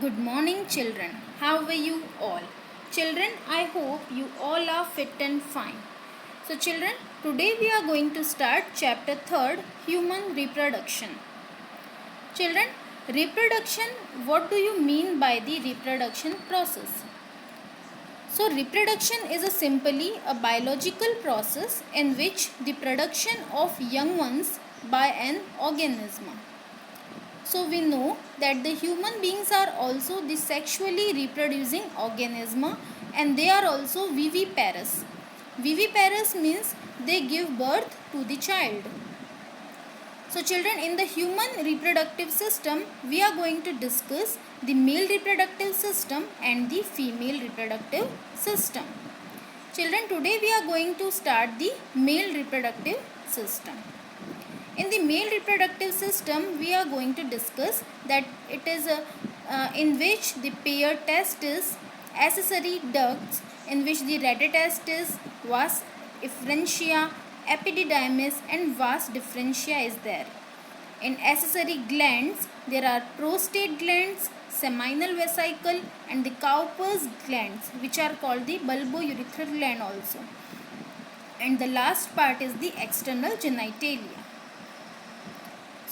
Good morning, children. How are you all? Children, I hope you all are fit and fine. So, children, today we are going to start chapter 3rd, Human Reproduction. Children, reproduction, what do you mean by the reproduction process? So, reproduction is simply a biological process in which the production of young ones by an organism. So we know that the human beings are also the sexually reproducing organism and they are also viviparous. Viviparous means they give birth to the child. So children, in the human reproductive system, we are going to discuss the male reproductive system and the female reproductive system. Children, today we are going to start the male reproductive system. In the male reproductive system, we are going to discuss that it is in which the pair testis, accessory ducts, in which the radiotestis, vas efferentia, epididymis and vas differentia is there. In accessory glands, there are prostate glands, seminal vesicle and the Cowper's glands, which are called the bulbourethral gland also. And the last part is the external genitalia.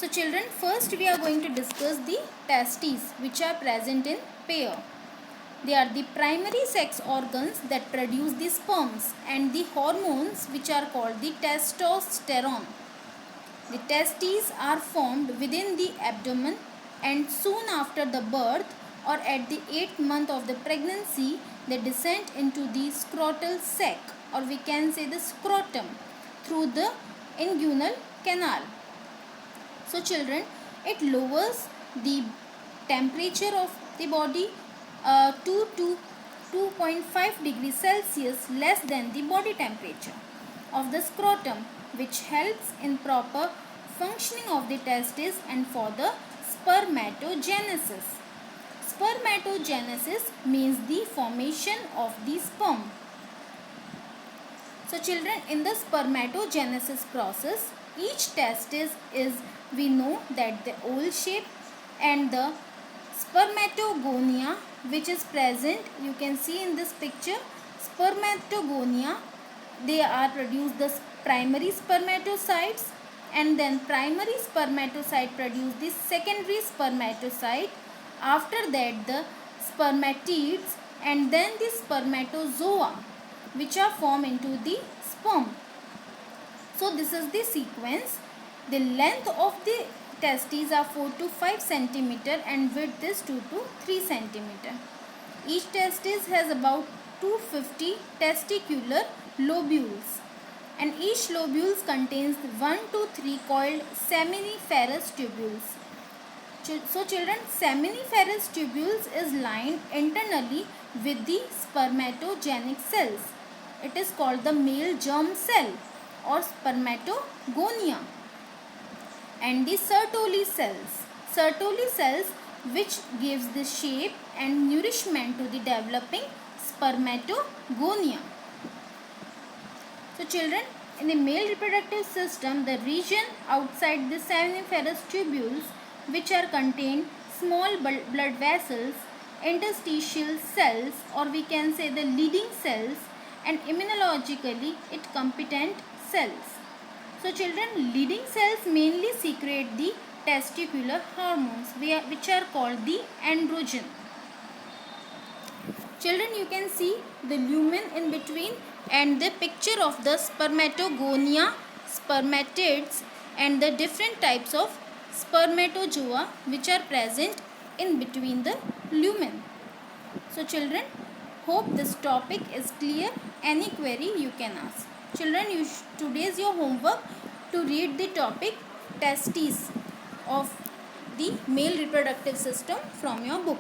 So children, first we are going to discuss the testes which are present in pair. They are the primary sex organs that produce the sperms and the hormones which are called the testosterone. The testes are formed within the abdomen and soon after the birth or at the 8th month of the pregnancy they descend into the scrotal sac, or we can say the scrotum, through the inguinal canal. So children, it lowers the temperature of the body to 2.5 degrees Celsius less than the body temperature of the scrotum, which helps in proper functioning of the testes and for the spermatogenesis. Spermatogenesis means the formation of the sperm. So children, in the spermatogenesis process, each testis is, we know that the oval shape, and the spermatogonia which is present, you can see in this picture, spermatogonia, they are produced the primary spermatocytes, and then primary spermatocyte produce the secondary spermatocyte, after that the spermatids, and then the spermatozoa which are formed into the sperm. So this is the sequence. The length of the testes are 4 to 5 centimeter and width is 2 to 3 centimeter. Each testis has about 250 testicular lobules, and each lobules contains 1 to 3 coiled seminiferous tubules. So children, seminiferous tubules is lined internally with the spermatogenic cells. It is called the male germ cell or spermatogonia, and the Sertoli cells. Sertoli cells which gives the shape and nourishment to the developing spermatogonia. So children, in the male reproductive system, the region outside the seminiferous tubules which are contained small blood vessels, interstitial cells, or we can say the leading cells, and immunologically it competent cells. So children, leading cells mainly secrete the testicular hormones which are called the androgen. Children, you can see the lumen in between and the picture of the spermatogonia, spermatids and the different types of spermatozoa which are present in between the lumen. So children, hope this topic is clear. Any query you can ask. Children, today is your homework to read the topic testes of the male reproductive system from your book.